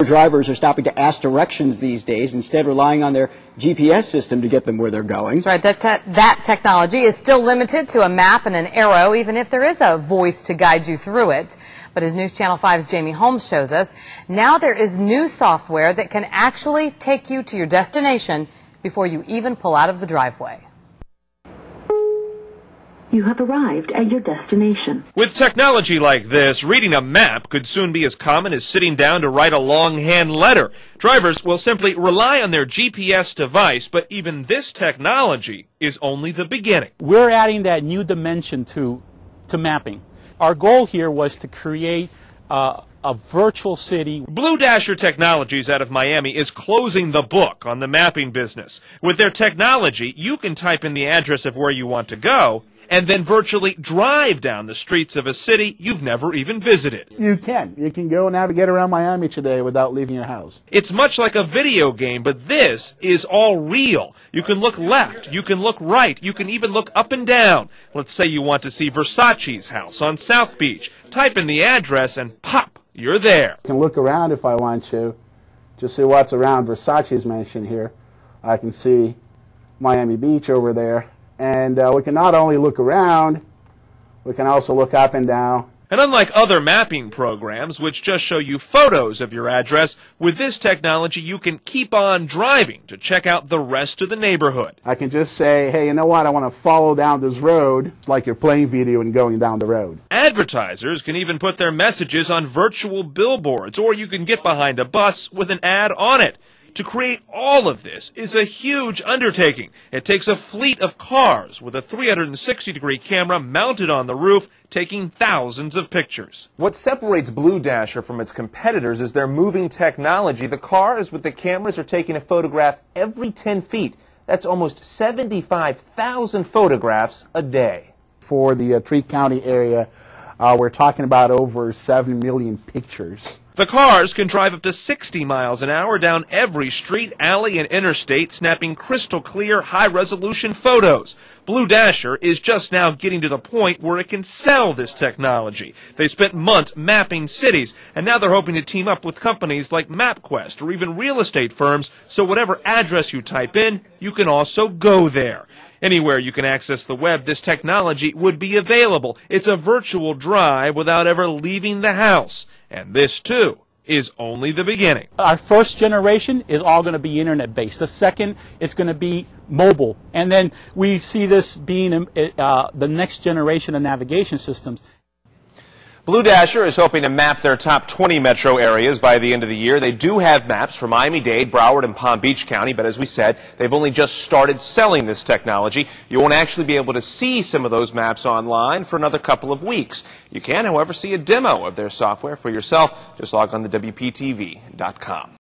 drivers are stopping to ask directions these days, instead relying on their GPS system to get them where they're going. That's right. That technology is still limited to a map and an arrow, even if there is a voice to guide you through it. But as News Channel 5's Jamie Holmes shows us, now there is new software that can actually take you to your destination before you even pull out of the driveway. You have arrived at your destination. With technology like this, reading a map could soon be as common as sitting down to write a longhand letter. Drivers will simply rely on their GPS device, but even this technology is only the beginning. We're adding that new dimension to mapping. Our goal here was to create a virtual city. Blue Dasher Technologies out of Miami is closing the book on the mapping business. With their technology, you can type in the address of where you want to go and then virtually drive down the streets of a city you've never even visited. You can go navigate around Miami today without leaving your house. It's much like a video game, but this is all real. You can look left, you can look right, you can even look up and down. Let's say you want to see Versace's house on South Beach. Type in the address and pop, you're there. I can look around if I want to, just see what's around Versace's mansion here. I can see Miami Beach over there. And we can not only look around, we can also look up and down. And unlike other mapping programs, which just show you photos of your address, with this technology you can keep on driving to check out the rest of the neighborhood. I can just say, hey, you know what, I want to follow down this road. It's like you're playing video and going down the road. Advertisers can even put their messages on virtual billboards, or you can get behind a bus with an ad on it. To create all of this is a huge undertaking. It takes a fleet of cars with a 360-degree camera mounted on the roof, taking thousands of pictures. What separates Blue Dasher from its competitors is their moving technology. The cars with the cameras are taking a photograph every 10 feet. That's almost 75,000 photographs a day. For the Tri-County area, we're talking about over 7 million pictures. The cars can drive up to 60 miles an hour down every street, alley, and interstate, snapping crystal clear, high-resolution photos. Blue Dasher is just now getting to the point where it can sell this technology. They spent months mapping cities, and now they're hoping to team up with companies like MapQuest or even real estate firms, so whatever address you type in, you can also go there. Anywhere you can access the web, this technology would be available. It's a virtual drive without ever leaving the house. And this, too, is only the beginning. Our first generation is all going to be internet-based. The second, it's going to be mobile. And then we see this being the next generation of navigation systems. Blue Dasher is hoping to map their top 20 metro areas by the end of the year. They do have maps for Miami-Dade, Broward, and Palm Beach County, but as we said, they've only just started selling this technology. You won't actually be able to see some of those maps online for another couple of weeks. You can, however, see a demo of their software for yourself. Just log on to WPTV.com.